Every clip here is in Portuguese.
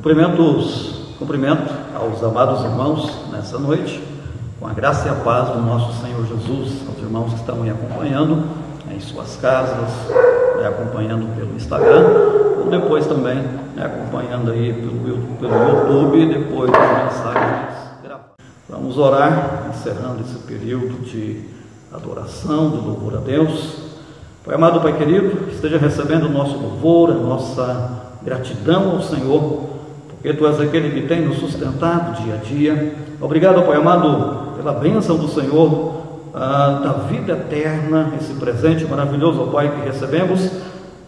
Cumprimento aos amados irmãos nessa noite, com a graça e a paz do nosso Senhor Jesus, aos irmãos que estão me acompanhando em suas casas, me acompanhando pelo Instagram, ou depois também me acompanhando aí pelo YouTube, depois das mensagens gravadas. Vamos orar, encerrando esse período de adoração, de louvor a Deus. Pai amado, Pai querido, esteja recebendo o nosso louvor, a nossa gratidão ao Senhor, porque Tu és aquele que tem nos sustentado dia a dia. Obrigado, Pai amado, pela bênção do Senhor, da vida eterna, esse presente maravilhoso, ó Pai, que recebemos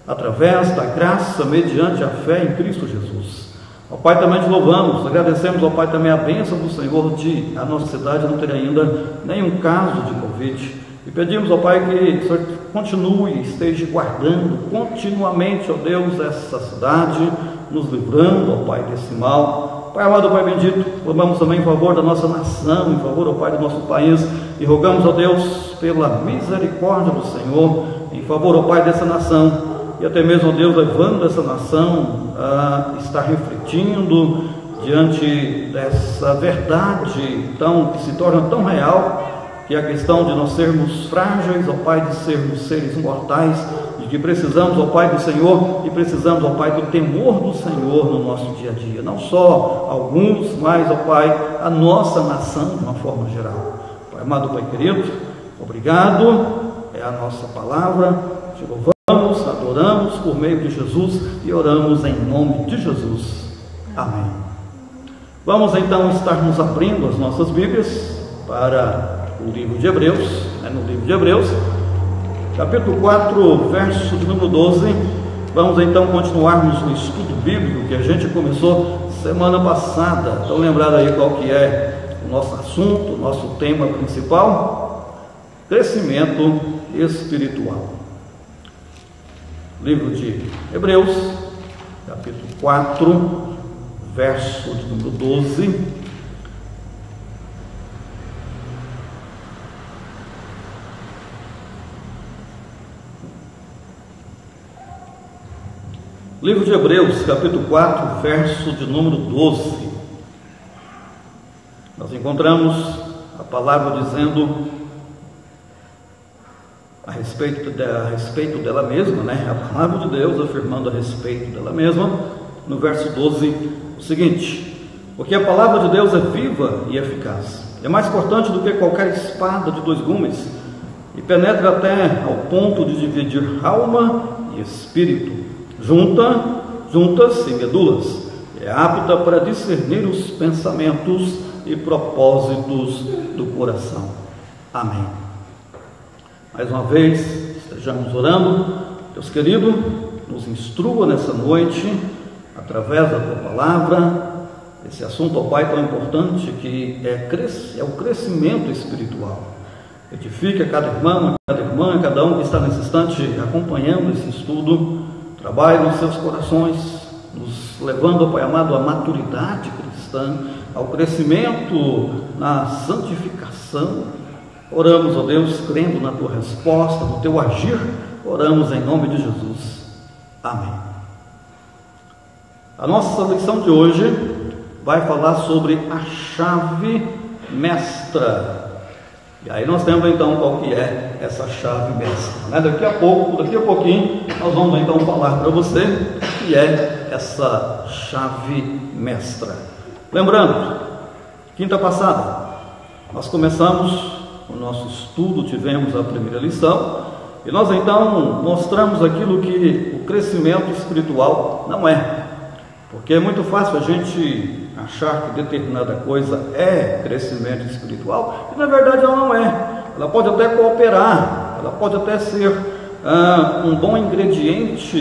através da graça, mediante a fé em Cristo Jesus. Ó Pai, também Te louvamos, agradecemos, ó Pai, também a bênção do Senhor de a nossa cidade não ter ainda nenhum caso de Covid. E pedimos, ó Pai, que o Senhor continue, esteja guardando continuamente, ó Deus, essa cidade, nos livrando, ó Pai, desse mal. Pai amado, Pai bendito, clamamos também em favor da nossa nação, em favor, ó Pai, do nosso país, e rogamos, ó Deus, pela misericórdia do Senhor, em favor, ó Pai, dessa nação, e até mesmo, ó Deus, levando essa nação a estar refletindo diante dessa verdade que se torna tão real, que é a questão de nós sermos frágeis, ó Pai, de sermos seres mortais, de que precisamos, ó Pai, do Senhor, e precisamos, ó Pai, do temor do Senhor no nosso dia a dia. Não só alguns, mas, ó Pai, a nossa nação de uma forma geral. Pai amado, Pai querido, obrigado, é a nossa palavra, te louvamos, adoramos por meio de Jesus e oramos em nome de Jesus. Amém. Vamos então estarmos abrindo as nossas Bíblias para o livro de Hebreus, no livro de Hebreus, capítulo 4, verso de número 12. Vamos então continuarmos o estudo bíblico que a gente começou semana passada. Então lembrado aí qual que é o nosso assunto, o nosso tema principal: crescimento espiritual. Livro de Hebreus, capítulo 4, verso de número 12. Livro de Hebreus, capítulo 4, verso de número 12. Nós encontramos a palavra dizendo a respeito dela mesma, a palavra de Deus afirmando a respeito dela mesma, no verso 12, o seguinte: porque a palavra de Deus é viva e eficaz, é mais cortante do que qualquer espada de dois gumes, e penetra até ao ponto de dividir alma e espírito, juntas e medulas, é apta para discernir os pensamentos e propósitos do coração. Amém. Mais uma vez, estejamos orando. Deus querido, nos instrua nessa noite, através da Tua palavra, esse assunto, ó Pai, tão importante, que é o crescimento espiritual. Edifique a cada irmão, cada um que está nesse instante acompanhando esse estudo. Trabalhe nos seus corações, nos levando, Pai amado, à maturidade cristã, ao crescimento na santificação. Oramos, ó Deus, crendo na Tua resposta, no Teu agir. Oramos em nome de Jesus. Amém. A nossa lição de hoje vai falar sobre a chave mestra. E aí nós temos então qual que é essa chave mestra, Daqui a pouquinho nós vamos então falar para você o que é essa chave mestra. Lembrando, quinta passada nós começamos o nosso estudo, tivemos a primeira lição, e nós então mostramos aquilo que o crescimento espiritual não é, porque é muito fácil a gente achar que determinada coisa é crescimento espiritual, e na verdade ela não é. Ela pode até cooperar, ela pode até ser um bom ingrediente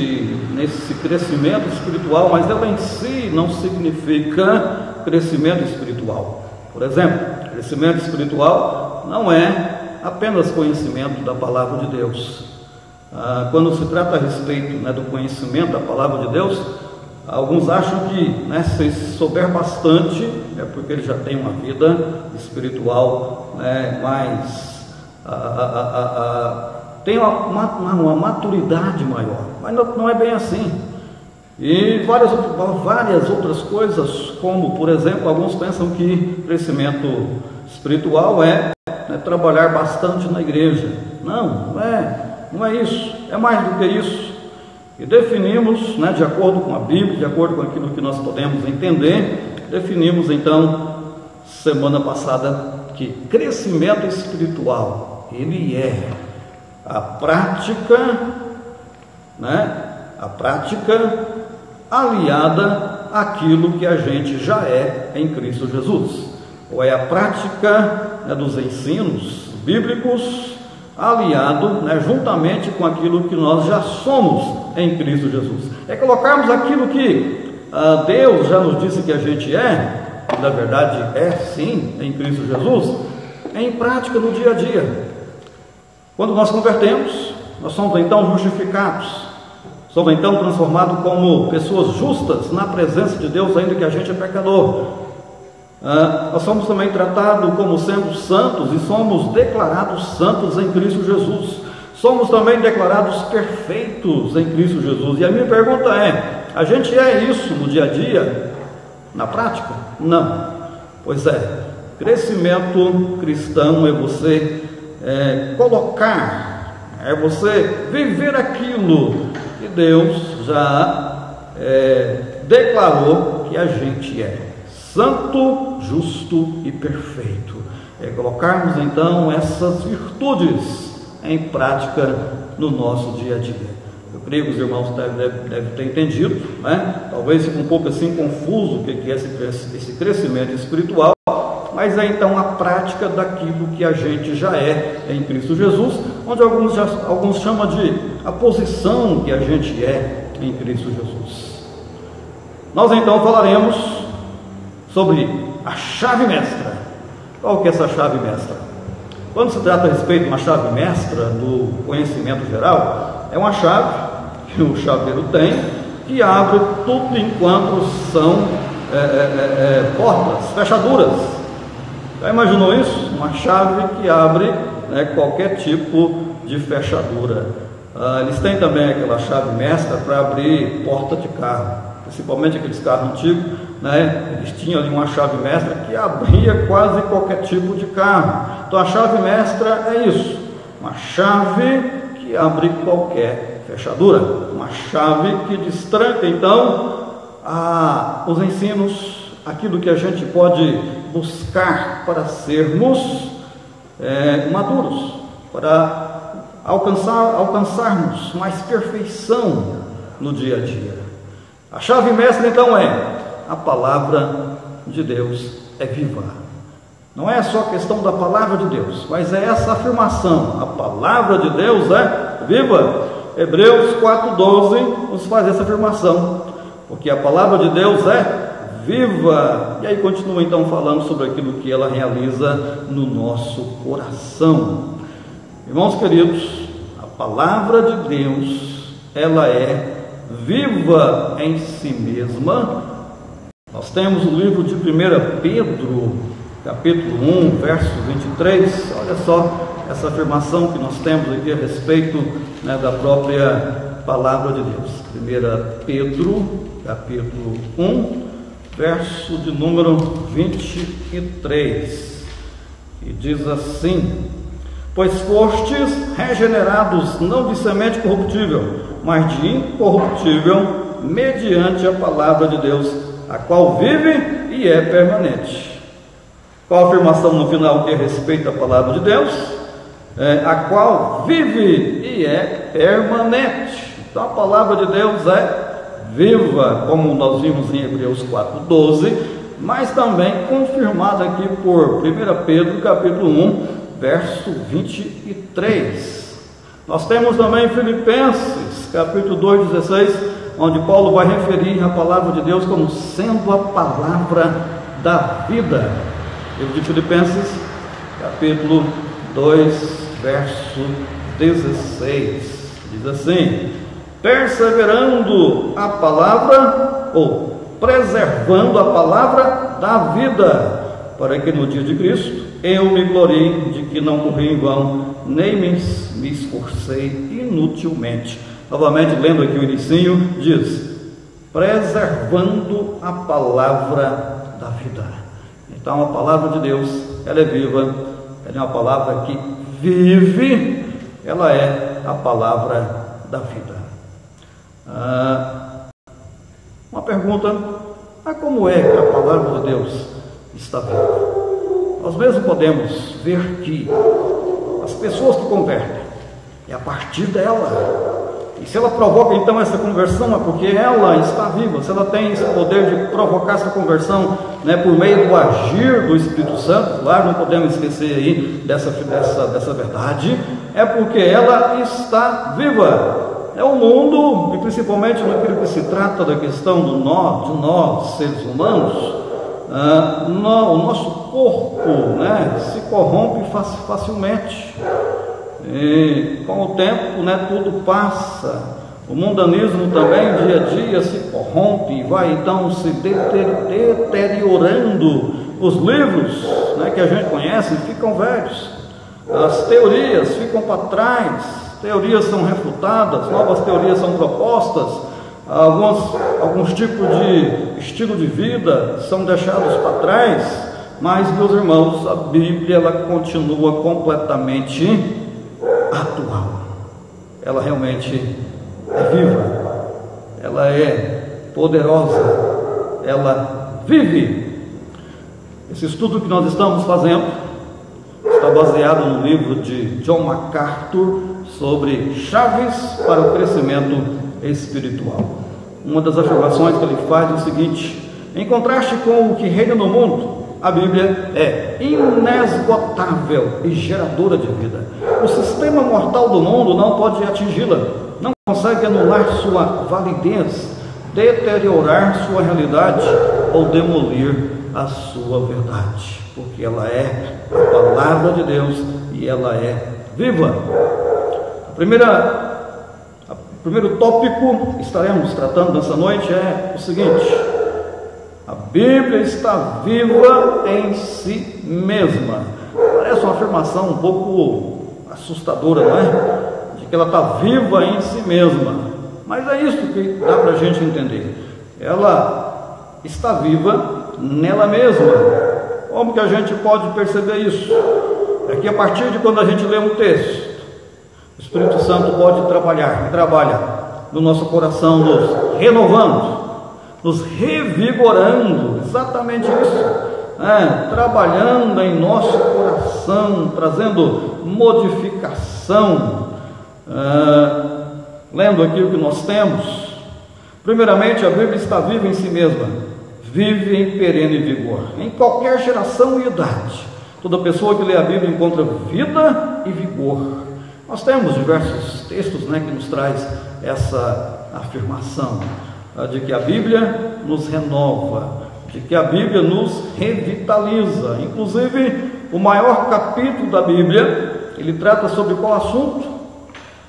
nesse crescimento espiritual, mas ela em si não significa crescimento espiritual. Por exemplo, crescimento espiritual não é apenas conhecimento da palavra de Deus. Quando se trata a respeito do conhecimento da palavra de Deus, alguns acham que se souber bastante é porque ele já tem uma vida espiritual mais tem uma maturidade maior, mas não é bem assim. E várias outras coisas, como, por exemplo, alguns pensam que crescimento espiritual é trabalhar bastante na igreja. Não é isso, é mais do que isso. E definimos, de acordo com a Bíblia, de acordo com aquilo que nós podemos entender, definimos então, semana passada, que crescimento espiritual, ele é a prática aliada àquilo que a gente já é em Cristo Jesus, ou é a prática dos ensinos bíblicos aliado juntamente com aquilo que nós já somos em Cristo Jesus. É colocarmos aquilo que Deus já nos disse que a gente é, na verdade é sim em Cristo Jesus, em prática no dia a dia. Quando nós convertemos, nós somos então justificados, somos então transformados como pessoas justas na presença de Deus, ainda que a gente é pecador. Nós somos também tratados como sendo santos e somos declarados santos em Cristo Jesus. Somos também declarados perfeitos em Cristo Jesus. E a minha pergunta é: a gente é isso no dia a dia? Na prática? Não. Pois é, crescimento cristão é você colocar, é você viver aquilo que Deus já declarou que a gente é: santo, justo e perfeito. É colocarmos então essas virtudes em prática no nosso dia a dia. Eu creio que os irmãos devem ter entendido, talvez fique um pouco assim confuso o que é esse crescimento espiritual, mas é então a prática daquilo que a gente já é em Cristo Jesus, onde alguns chamam de a posição que a gente é em Cristo Jesus. Nós então falaremos sobre a chave mestra. Qual que é essa chave mestra? Quando se trata a respeito de uma chave mestra do conhecimento geral, é uma chave que o chaveiro tem, que abre tudo enquanto são portas, fechaduras. Já imaginou isso? Uma chave que abre qualquer tipo de fechadura. Eles têm também aquela chave mestra para abrir porta de carro, principalmente aqueles carros antigos, eles tinham ali uma chave mestra que abria quase qualquer tipo de carro. Então a chave mestra é isso, uma chave que abre qualquer fechadura, uma chave que destranca então os ensinos, aquilo que a gente pode buscar para sermos maduros, para alcançarmos mais perfeição no dia a dia. A chave mestra então a palavra de Deus é viva. Não é só questão da palavra de Deus, mas é essa afirmação: a palavra de Deus é viva. Hebreus 4:12 nos faz essa afirmação, porque a palavra de Deus é viva. E aí continua então falando sobre aquilo que ela realiza no nosso coração. Irmãos queridos, a palavra de Deus, ela é viva em si mesma. Nós temos o livro de 1 Pedro, capítulo 1, verso 23. Olha só essa afirmação que nós temos aqui a respeito da própria palavra de Deus. 1 Pedro, capítulo 1, verso de número 23. E diz assim: pois fostes regenerados não de semente corruptível, mas de incorruptível, mediante a palavra de Deus, a qual vive e é permanente. Qual a afirmação no final que respeita a palavra de Deus? A qual vive e é permanente. Então a palavra de Deus é viva, como nós vimos em Hebreus 4:12, mas também confirmada aqui por 1 Pedro capítulo 1, verso 23. Nós temos também Filipenses capítulo 2:16, onde Paulo vai referir a palavra de Deus como sendo a palavra da vida. Livro de Filipenses, capítulo 2, verso 16, diz assim: perseverando a palavra, ou preservando a palavra da vida, para que no dia de Cristo eu me glorie de que não corri em vão, nem me esforcei inutilmente. Novamente, lendo aqui o inicinho, diz: preservando a palavra da vida. Então a palavra de Deus, ela é viva, ela é uma palavra que vive, ela é a palavra da vida. Uma pergunta: como é que a palavra de Deus está viva? Nós mesmos podemos ver que as pessoas que convertem, é a partir dela. E se ela provoca então essa conversão, é porque ela está viva. Se ela tem esse poder de provocar essa conversão, por meio do agir do Espírito Santo, claro, não podemos esquecer aí dessa verdade, é porque ela está viva. É o mundo, e principalmente naquilo que se trata da questão de nós seres humanos, o nosso corpo se corrompe facilmente. E com o tempo, tudo passa. O mundanismo também, dia a dia, se corrompe e vai então se deteriorando. Os livros que a gente conhece ficam velhos, as teorias ficam para trás, teorias são refutadas, novas teorias são propostas, alguns tipos de estilo de vida são deixados para trás, mas, meus irmãos, a Bíblia ela continua completamente atual. Ela realmente é viva, ela é poderosa, ela vive. Esse estudo que nós estamos fazendo está baseado no livro de John MacArthur sobre chaves para o crescimento espiritual. Uma das afirmações que ele faz é o seguinte: em contraste com o que reina no mundo, a Bíblia é inesgotável e geradora de vida. O sistema mortal do mundo não pode atingi-la, não consegue anular sua validez, deteriorar sua realidade ou demolir a sua verdade, porque ela é a palavra de Deus e ela é viva. O primeiro tópico que estaremos tratando nessa noite é o seguinte: a Bíblia está viva em si mesma. Parece uma afirmação um pouco assustadora, não é? De que ela está viva em si mesma. Mas é isso que dá para a gente entender. Ela está viva nela mesma. Como que a gente pode perceber isso? É que a partir de quando a gente lê um texto, o Espírito Santo pode trabalhar, e trabalha no nosso coração, nos renovando, nos revigorando, exatamente isso, trabalhando em nosso coração, trazendo modificação. Lendo aqui o que nós temos, primeiramente, a Bíblia está viva em si mesma, vive em perene vigor, em qualquer geração e idade. Toda pessoa que lê a Bíblia encontra vida e vigor. Nós temos diversos textos que nos traz essa afirmação, de que a Bíblia nos renova, de que a Bíblia nos revitaliza. Inclusive, o maior capítulo da Bíblia, ele trata sobre qual assunto?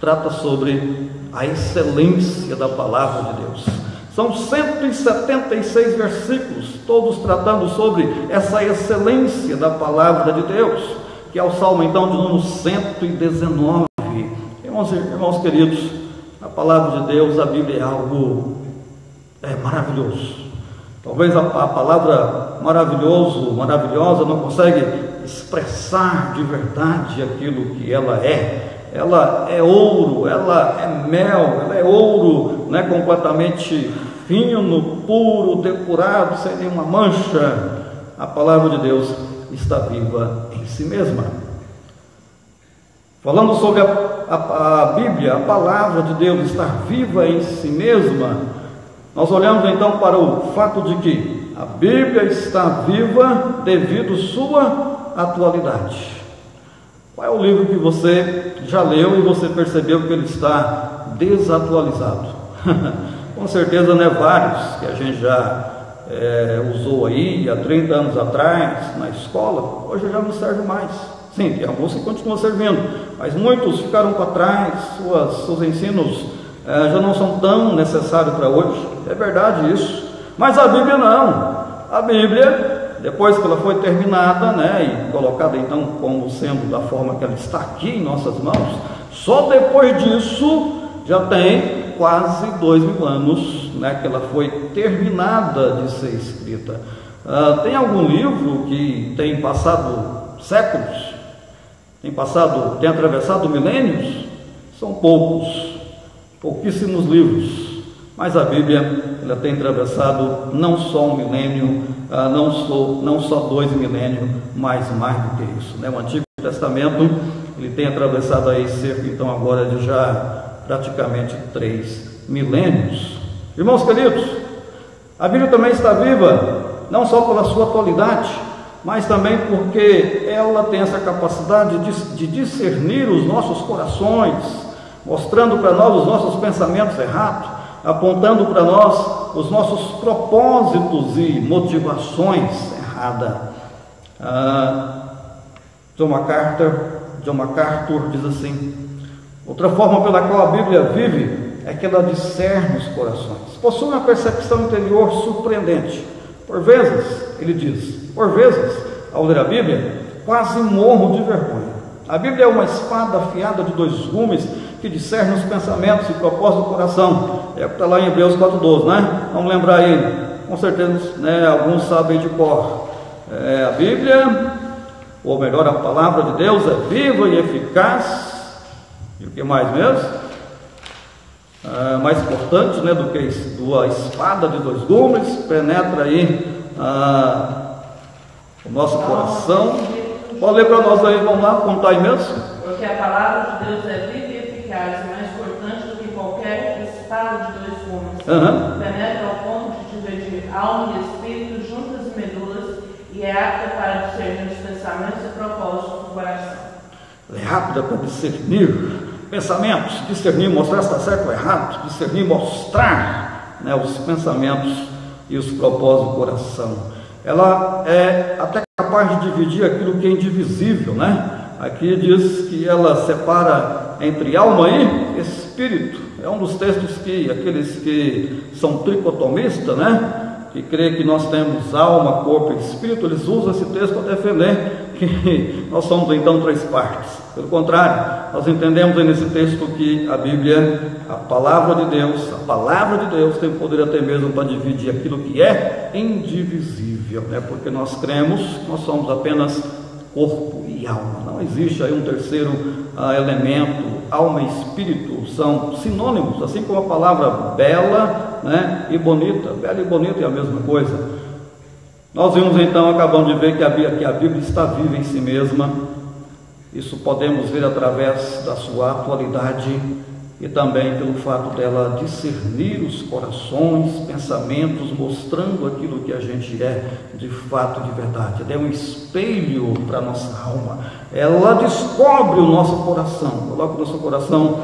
Trata sobre a excelência da palavra de Deus. São 176 versículos, todos tratando sobre essa excelência da palavra de Deus, que é o Salmo então de número 119. Irmãos queridos, a palavra de Deus, a Bíblia é algo maravilhoso. Talvez a palavra maravilhosa não consegue expressar de verdade aquilo que ela é. Ela é ouro, ela é mel, ela é ouro, completamente fino, puro, depurado, sem nenhuma mancha. A palavra de Deus está viva em si mesma. Falando sobre a Bíblia, a palavra de Deus estar viva em si mesma, nós olhamos então para o fato de que a Bíblia está viva devido à sua atualidade. Qual é o livro que você já leu e você percebeu que ele está desatualizado? Com certeza, vários que a gente já usou aí há 30 anos atrás na escola, hoje já não serve mais. Sim, tem alguns que continuam servindo, mas muitos ficaram para trás, seus ensinos já não são tão necessários para hoje. É verdade isso, mas a Bíblia não. A Bíblia, depois que ela foi terminada, e colocada então como sendo da forma que ela está aqui em nossas mãos, só depois disso já tem quase 2.000 anos, né, que ela foi terminada de ser escrita. Tem algum livro que tem passado séculos, tem atravessado milênios? São pouquíssimos livros. Mas a Bíblia, ela tem atravessado não só um milênio, não só 2 milênios, mas mais do que isso, né? O Antigo Testamento, ele tem atravessado aí cerca, então, agora de já praticamente 3 milênios. Irmãos queridos, a Bíblia também está viva, não só pela sua atualidade, mas também porque ela tem essa capacidade de discernir os nossos corações, mostrando para nós os nossos pensamentos errados, apontando para nós os nossos propósitos e motivações erradas. John MacArthur diz assim: outra forma pela qual a Bíblia vive é que ela discerne os corações, possui uma percepção interior surpreendente. Por vezes, ele diz, ao ler a Bíblia, quase morro de vergonha. A Bíblia é uma espada afiada de 2 gumes que discerne os pensamentos e propósitos do coração. É o que está lá em Hebreus 4:12, né? Vamos lembrar aí, com certeza, né, alguns sabem de cor. A Bíblia, ou melhor, a palavra de Deus é viva e eficaz. E o que mais mesmo? Mais importante, né, do que a espada de 2 gumes, penetra aí o nosso coração. Pode ler para nós aí, vamos lá, contar aí mesmo? Porque a palavra de Deus é viva e eficaz, e mais cortante do que qualquer espada de 2 gumes. Penetra ao ponto de dividir alma e espírito, juntas e medulas, e é apta para discernir os pensamentos e propósitos do coração. É rápida para discernir pensamentos, discernir, mostrar se está certo ou errado, discernir, mostrar, né, os pensamentos e os propósitos do coração. Ela é até capaz de dividir aquilo que é indivisível, né? Aqui diz que ela separa entre alma e espírito. É um dos textos que aqueles que são tricotomistas, né, que crê que nós temos alma, corpo e espírito, eles usam esse texto para defender que nós somos então 3 partes. Pelo contrário, nós entendemos aí nesse texto que a Bíblia, a palavra de Deus tem poder até mesmo para dividir aquilo que é indivisível, né? Porque nós cremos que nós somos apenas corpo e alma. Não existe aí um terceiro elemento. Alma e espírito são sinônimos, assim como a palavra bela, né, e bonita. Bela e bonita é a mesma coisa. Nós vimos então, acabamos de ver que a Bíblia está viva em si mesma. Isso podemos ver através da sua atualidade e também pelo fato dela discernir os corações, pensamentos, mostrando aquilo que a gente é de fato, de verdade. Ela é um espelho para a nossa alma. Ela descobre o nosso coração, coloca o nosso coração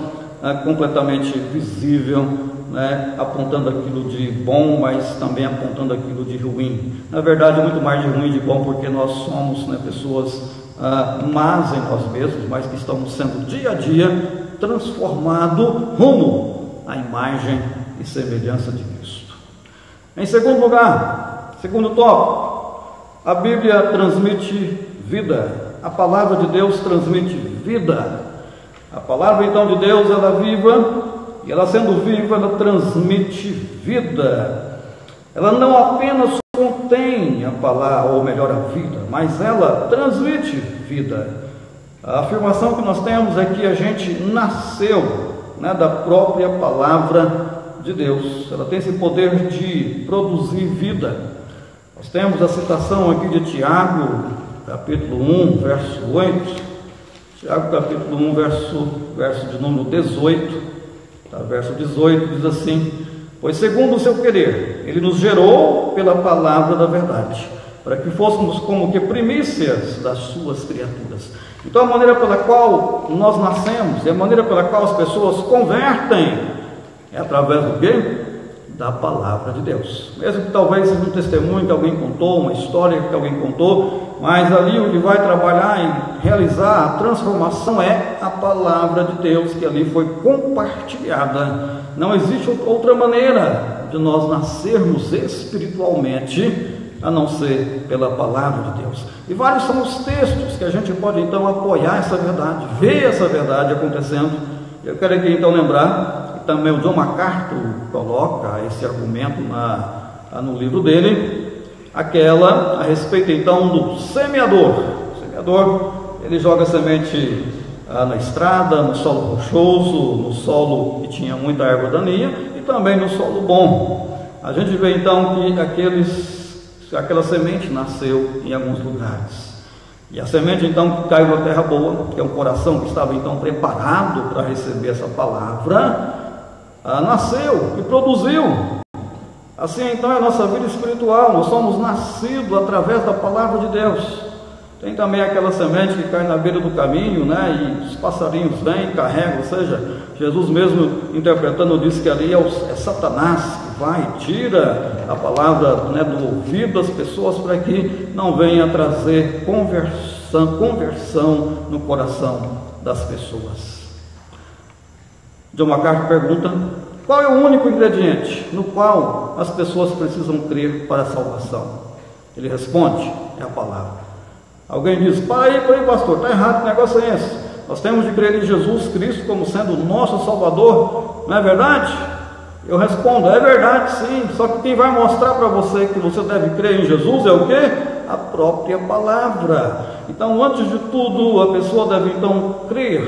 completamente visível, né, apontando aquilo de bom, mas também apontando aquilo de ruim. Na verdade, muito mais de ruim e de bom, porque nós somos, né, pessoas más em nós mesmos, mas que estamos sendo dia a dia transformado rumo à imagem e semelhança de Cristo. Em segundo lugar, segundo tópico, a Bíblia transmite vida. A palavra de Deus transmite vida. A palavra então de Deus, ela é viva, e ela sendo viva, ela transmite vida. Ela não apenas contém a palavra, ou melhor, a vida, mas ela transmite vida. A afirmação que nós temos é que a gente nasceu, né, da própria palavra de Deus. Ela tem esse poder de produzir vida. Nós temos a citação aqui de Tiago, capítulo 1, verso 8. Tiago, capítulo 1, verso de número 18. Verso 18 diz assim: pois segundo o seu querer, ele nos gerou pela palavra da verdade, para que fôssemos como que primícias das suas criaturas. Então a maneira pela qual nós nascemos e a maneira pela qual as pessoas convertem é através do quê? Da palavra de Deus. Mesmo que talvez seja um testemunho que alguém contou, uma história que alguém contou, mas ali o que vai trabalhar em realizar a transformação é a palavra de Deus que ali foi compartilhada. Não existe outra maneira de nós nascermos espiritualmente a não ser pela palavra de Deus. E vários são os textos que a gente pode então apoiar essa verdade, ver essa verdade acontecendo. Eu quero aqui então lembrar também o John MacArthur coloca esse argumento no livro dele, aquela a respeito então do semeador. O semeador, ele joga semente na estrada, no solo rochoso, no solo que tinha muita erva daninha e também no solo bom. A gente vê então que aquela semente nasceu em alguns lugares. E a semente então que caiu na terra boa, que é um coração que estava então preparado para receber essa palavra, nasceu e produziu. Assim então é a nossa vida espiritual, nós somos nascidos através da palavra de Deus. Tem também aquela semente que cai na beira do caminho, né? E os passarinhos vêm, carregam, ou seja, Jesus mesmo interpretando disse que ali é Satanás que vai, tira a palavra, né, do ouvido das pessoas para que não venha trazer conversão no coração das pessoas. John MacArthur pergunta: qual é o único ingrediente no qual as pessoas precisam crer para a salvação? Ele responde: é a palavra. Alguém diz: para aí pastor, está errado, que negócio é esse? Nós temos de crer em Jesus Cristo como sendo o nosso Salvador, não é verdade? Eu respondo: é verdade sim, só que quem vai mostrar para você que você deve crer em Jesus é o quê? A própria palavra. Então, antes de tudo, a pessoa deve então crer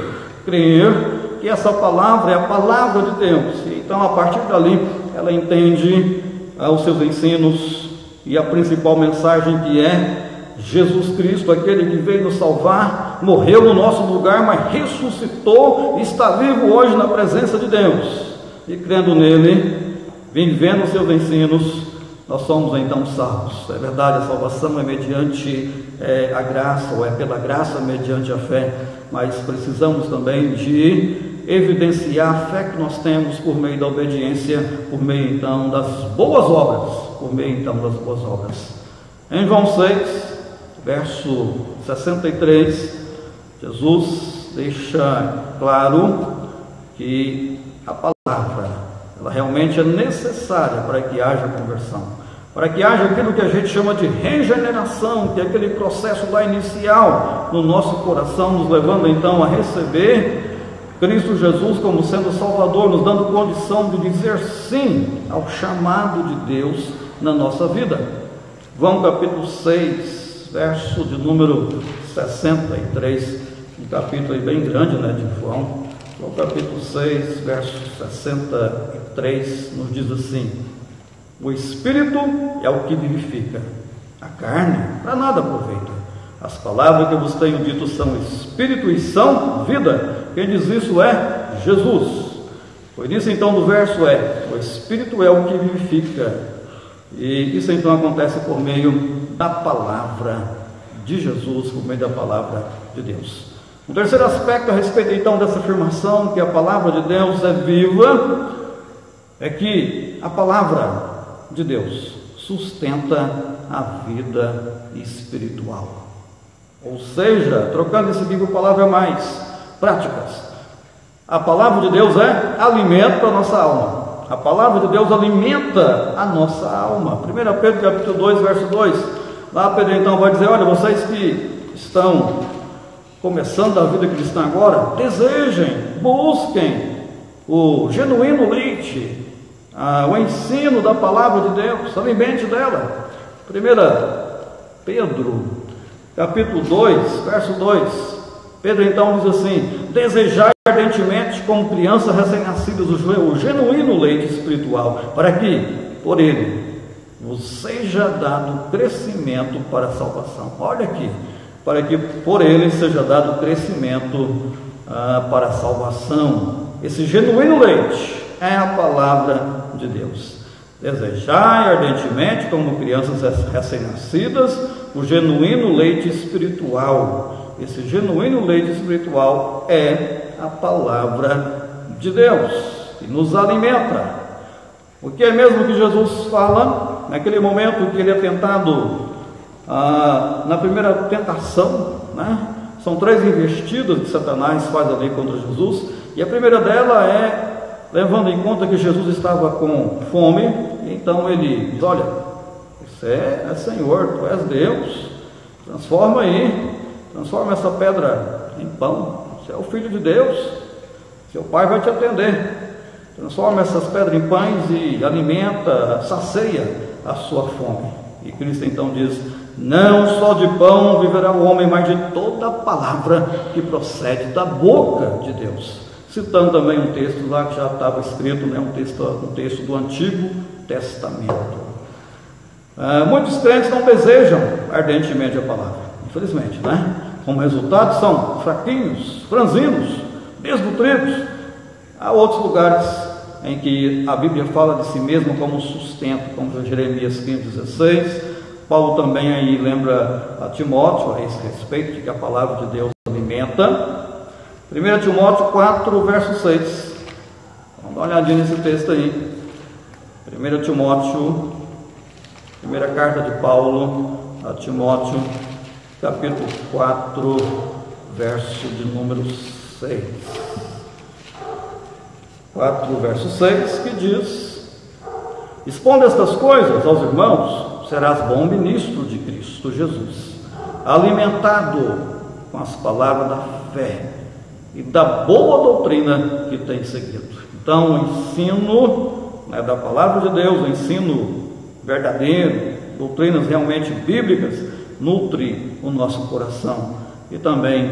que essa palavra é a palavra de Deus. Então, a partir dali, ela entende os seus ensinos e a principal mensagem, que é Jesus Cristo, aquele que veio nos salvar, morreu no nosso lugar, mas ressuscitou e está vivo hoje na presença de Deus. E crendo nele, vivendo os seus ensinos, nós somos então salvos. É verdade, a salvação é mediante a graça, ou é pela graça mediante a fé, mas precisamos também de evidenciar a fé que nós temos por meio da obediência, por meio então das boas obras, Em João 6, verso 63, Jesus deixa claro que a palavra, ela realmente é necessária para que haja conversão, para que haja aquilo que a gente chama de regeneração, que é aquele processo lá inicial no nosso coração, nos levando então a receber Cristo Jesus como sendo Salvador, nos dando condição de dizer sim ao chamado de Deus na nossa vida. João capítulo 6, verso de número 63, um capítulo aí bem grande, né, de João. João capítulo 6, verso 63, nos diz assim: o Espírito é o que vivifica, a carne para nada aproveita. As palavras que eu vos tenho dito são Espírito e são vida. Quem diz isso é Jesus. O início então do verso o Espírito é o que vivifica. E isso então acontece por meio da palavra de Jesus, por meio da palavra de Deus. Um terceiro aspecto a respeito então dessa afirmação que a palavra de Deus é viva, é que a palavra de Deus sustenta a vida espiritual. Ou seja, trocando isso aqui por palavras mais práticas, a palavra de Deus é alimento para a nossa alma. A palavra de Deus alimenta a nossa alma. 1 Pedro capítulo 2, verso 2. Lá Pedro então vai dizer: olha, vocês que estão começando a vida cristã agora, desejem, busquem o genuíno leite, o ensino da palavra de Deus, alimente dela. 1 Pedro capítulo 2, verso 2. Pedro então diz assim: desejai ardentemente, como crianças recém-nascidas, o genuíno leite espiritual, para que por ele vos seja dado crescimento para a salvação. Olha aqui, para que por ele seja dado crescimento para a salvação. Esse genuíno leite é a palavra de Deus. Desejai ardentemente, como crianças recém-nascidas, o genuíno leite espiritual. Esse genuíno leite espiritual é a palavra de Deus, que nos alimenta. O que é mesmo que Jesus fala naquele momento que ele é tentado na primeira tentação, né? São 3 investidas que Satanás faz ali contra Jesus, e a primeira dela é levando em conta que Jesus estava com fome. Então ele diz: olha, você é Senhor, tu és Deus, transforma essa pedra em pão, você é o Filho de Deus, seu Pai vai te atender. transforma essas pedras em pães e alimenta, sacia a sua fome. E Cristo então diz: não só de pão viverá o homem, mas de toda a palavra que procede da boca de Deus. Citando também um texto lá que já estava escrito, né, um texto do Antigo Testamento. Muitos crentes não desejam ardentemente a palavra, infelizmente, né? Como resultado são fraquinhos, franzinos, desnutridos. Há outros lugares em que a Bíblia fala de si mesma como sustento, como Jeremias 15:16. Paulo também aí lembra a Timóteo a esse respeito, de que a palavra de Deus alimenta. 1 Timóteo 4, verso 6. Vamos dar uma olhadinha nesse texto aí. 1 Timóteo, primeira carta de Paulo a Timóteo, capítulo 4, verso de número 6. 4, verso 6, que diz: expondo estas coisas aos irmãos, serás bom ministro de Cristo Jesus, alimentado com as palavras da fé e da boa doutrina que tem seguido. Então, o ensino, né, da palavra de Deus, o ensino verdadeiro, doutrinas realmente bíblicas, nutre o nosso coração. E também,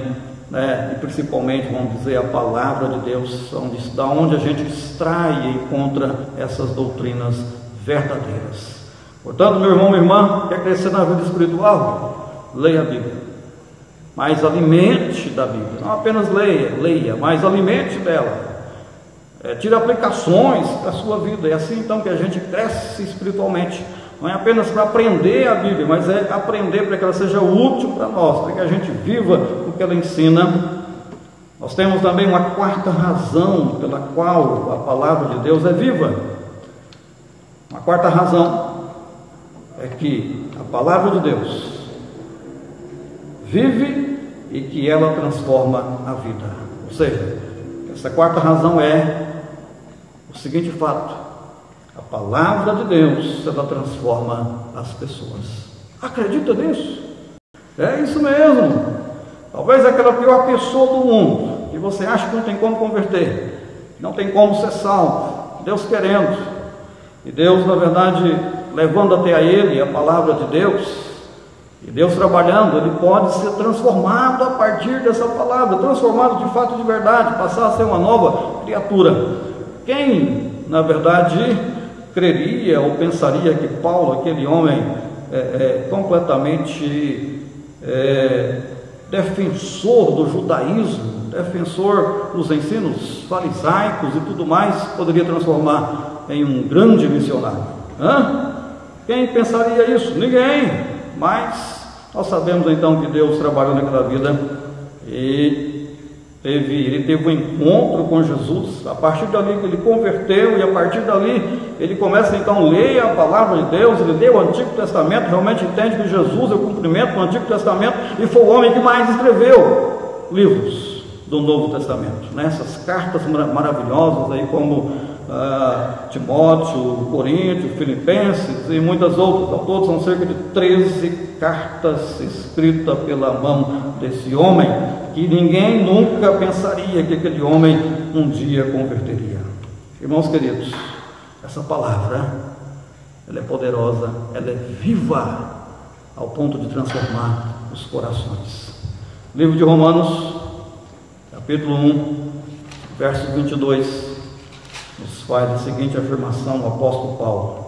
né, e principalmente, vamos dizer, a palavra de Deus, da onde a gente extrai e encontra essas doutrinas verdadeiras. Portanto, meu irmão, minha irmã, quer crescer na vida espiritual? Leia a Bíblia. Mas alimente da Bíblia. Não apenas leia, mas alimente dela. Tire aplicações para a sua vida. É assim então que a gente cresce espiritualmente. Não é apenas para aprender a Bíblia, mas é aprender para que ela seja útil para nós, para que a gente viva o que ela ensina. Nós temos também uma quarta razão pela qual a palavra de Deus é viva. Uma quarta razão é que a palavra de Deus vive e que ela transforma a vida. Ou seja, essa quarta razão é o seguinte fato: a palavra de Deus, ela transforma as pessoas. Acredita nisso? É isso mesmo. Talvez aquela pior pessoa do mundo, que você acha que não tem como converter, não tem como ser salvo, Deus querendo, e Deus, na verdade, levando até a ele a palavra de Deus, e Deus trabalhando, ele pode ser transformado a partir dessa palavra, transformado de fato de verdade, passar a ser uma nova criatura. Quem, na verdade, creria ou pensaria que Paulo, aquele homem completamente defensor do judaísmo, defensor dos ensinos farisaicos e tudo mais, poderia transformar em um grande missionário? Quem pensaria isso? Ninguém. Mas nós sabemos então que Deus trabalhou naquela vida e ele teve um encontro com Jesus. A partir dali que ele converteu, e a partir dali ele começa então a ler a palavra de Deus. Ele lê o Antigo Testamento, realmente entende que Jesus é o cumprimento do Antigo Testamento, e foi o homem que mais escreveu livros do Novo Testamento, né? Essas cartas maravilhosas aí, como Timóteo, Coríntios, Filipenses e muitas outras. Ao todo são cerca de 13 cartas escritas pela mão desse homem, que ninguém nunca pensaria que aquele homem um dia converteria. Irmãos queridos, essa palavra, ela é poderosa, ela é viva, ao ponto de transformar os corações. Livro de Romanos, capítulo 1, verso 22, nos faz a seguinte afirmação, o apóstolo Paulo.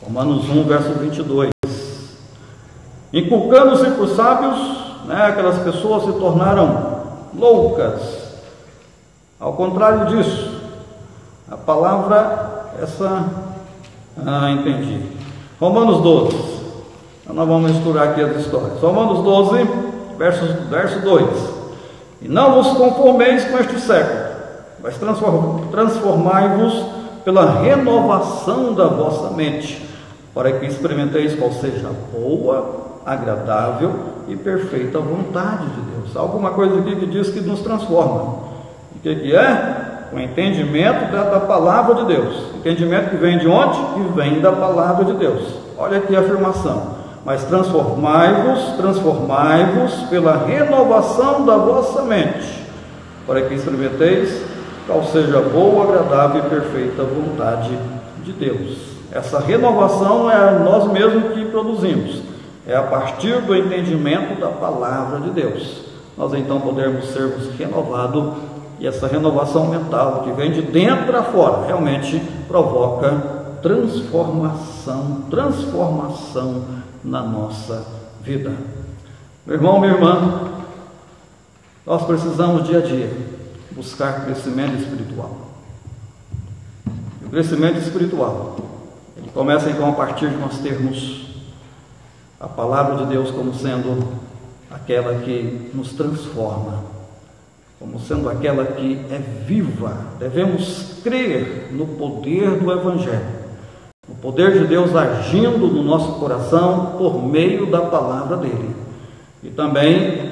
Romanos 1, verso 22. Inculcando-se por sábios, né, aquelas pessoas se tornaram loucas. Ao contrário disso, a palavra essa, entendi. Romanos 12, então nós vamos misturar aqui as histórias. Romanos 12, verso 2. E não vos conformeis com este século, mas transformai-vos pela renovação da vossa mente, para que experimenteis qual seja a boa, agradável e perfeita vontade de Deus. Há alguma coisa aqui que diz que nos transforma. O que é? O entendimento da palavra de Deus. Entendimento que vem de onde? Que vem da palavra de Deus. Olha aqui a afirmação: mas transformai-vos pela renovação da vossa mente, para que experimenteis qual seja a boa, agradável e perfeita vontade de Deus. Essa renovação é nós mesmos que produzimos, é a partir do entendimento da palavra de Deus. Nós então podemos sermos renovados, e essa renovação mental que vem de dentro para fora realmente provoca transformação na nossa vida. Meu irmão, minha irmã, nós precisamos dia a dia buscar crescimento espiritual. O crescimento espiritual, ele começa então a partir de nós termos a palavra de Deus como sendo aquela que nos transforma, como sendo aquela que é viva. Devemos crer no poder do Evangelho, o poder de Deus agindo no nosso coração por meio da palavra dele. E também,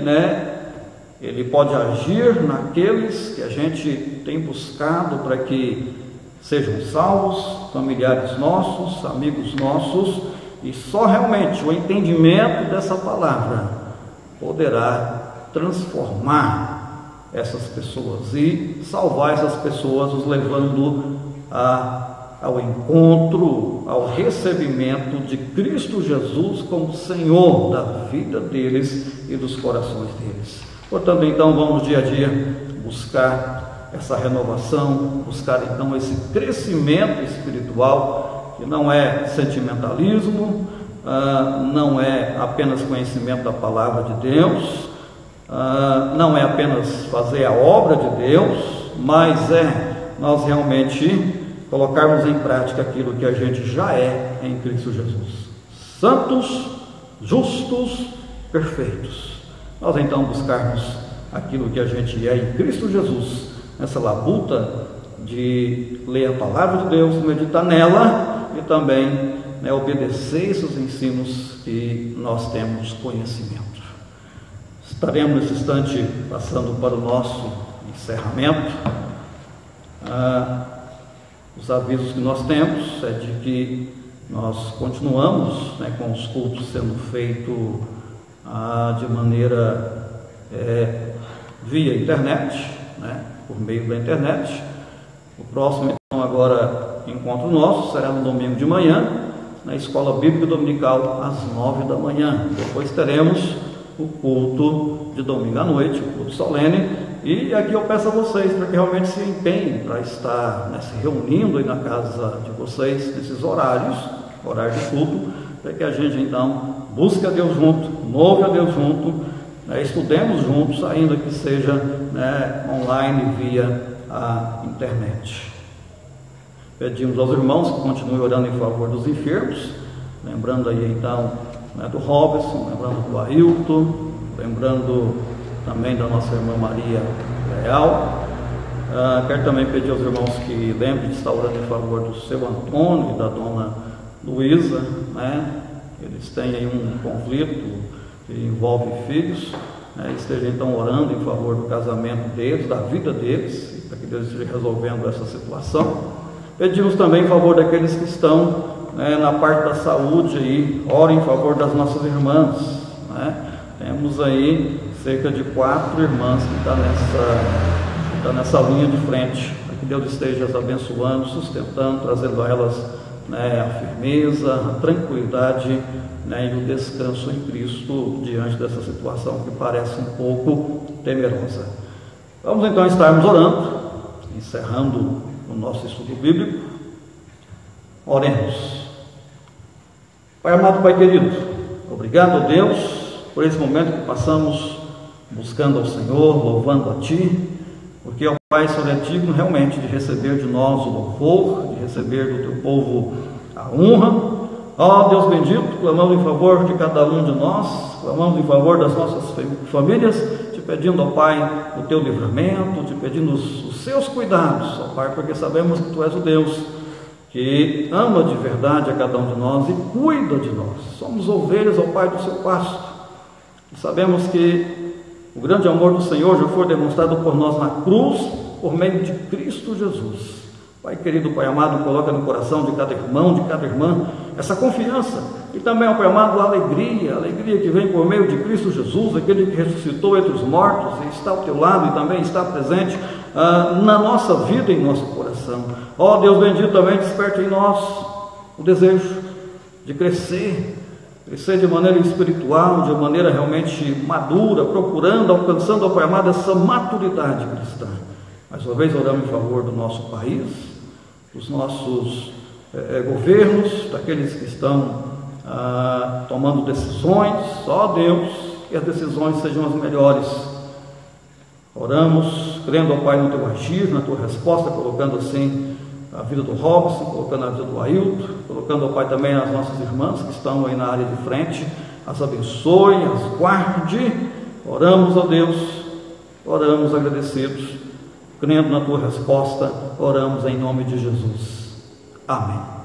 ele pode agir naqueles que a gente tem buscado para que sejam salvos, familiares nossos, amigos nossos, e só realmente o entendimento dessa palavra poderá transformar essas pessoas e salvar essas pessoas, os levando ao encontro, ao recebimento de Cristo Jesus como Senhor da vida deles e dos corações deles. Portanto, então, vamos dia a dia buscar essa renovação, buscar então esse crescimento espiritual, que não é sentimentalismo, não é apenas conhecimento da palavra de Deus, não é apenas fazer a obra de Deus, mas é nós realmente colocarmos em prática aquilo que a gente já é em Cristo Jesus. Santos, justos, perfeitos. Nós então buscarmos aquilo que a gente é em Cristo Jesus, nessa labuta de ler a palavra de Deus, meditar nela e também obedecer esses ensinos que nós temos conhecimento. Estaremos nesse instante passando para o nosso encerramento. Os avisos que nós temos é de que nós continuamos com os cultos sendo feitos de maneira via internet, por meio da internet. O próximo, então, agora, encontro nosso será no domingo de manhã, na Escola Bíblica Dominical, às 9 da manhã. Depois teremos o culto de domingo à noite, o culto solene. E aqui eu peço a vocês para que realmente se empenhem para estar se reunindo aí na casa de vocês, nesses horário de culto, para que a gente então busque a Deus junto, louve a Deus junto, estudemos juntos, ainda que seja online via a internet. Pedimos aos irmãos que continuem orando em favor dos enfermos, lembrando aí então do Robertson, lembrando do Ailton, lembrando também da nossa irmã Maria Leal. Quero também pedir aos irmãos que lembrem de estar orando em favor do seu Antônio e da dona Luísa, eles têm aí um conflito que envolve filhos, estejam então orando em favor do casamento deles, da vida deles, para que Deus esteja resolvendo essa situação. Pedimos também em favor daqueles que estão na parte da saúde aí, orem em favor das nossas irmãs, Temos aí cerca de 4 irmãs que estão nessa linha de frente, para que Deus esteja as abençoando, sustentando, trazendo a elas a firmeza, a tranquilidade e o descanso em Cristo diante dessa situação que parece um pouco temerosa. Vamos então estarmos orando, encerrando o nosso estudo bíblico. Oremos. Pai amado, Pai querido, obrigado a Deus por esse momento que passamos buscando ao Senhor, louvando a Ti, porque, ó Pai, Senhor é digno realmente de receber de nós o louvor, de receber do Teu povo a honra. Ó Deus bendito, clamamos em favor de cada um de nós, clamamos em favor das nossas famílias, te pedindo, ó Pai, o Teu livramento, te pedindo os Seus cuidados, ó Pai, porque sabemos que Tu és o Deus que ama de verdade a cada um de nós e cuida de nós. Somos ovelhas, ó Pai, do Seu pasto, e sabemos que o grande amor do Senhor já foi demonstrado por nós na cruz, por meio de Cristo Jesus. Pai querido, Pai amado, coloca no coração de cada irmão, de cada irmã, essa confiança, e também, ó Pai amado, a alegria que vem por meio de Cristo Jesus, aquele que ressuscitou entre os mortos e está ao teu lado e também está presente na nossa vida, em nosso coração. Ó Deus bendito, também desperte em nós o desejo de crescer de maneira espiritual, de maneira realmente madura, procurando, alcançando, ó Pai amado, essa maturidade cristã. Mais uma vez oramos em favor do nosso país, dos nossos governos, daqueles que estão tomando decisões. Ó Deus, que as decisões sejam as melhores. Oramos, crendo, ó Pai, no Teu agir, na Tua resposta, colocando assim a vida do Robson, colocando a vida do Ailton, colocando, ó Pai, também as nossas irmãs que estão aí na área de frente, as abençoe, as guarde. Oramos, ó Deus, oramos agradecidos, crendo na Tua resposta, oramos em nome de Jesus. Amém.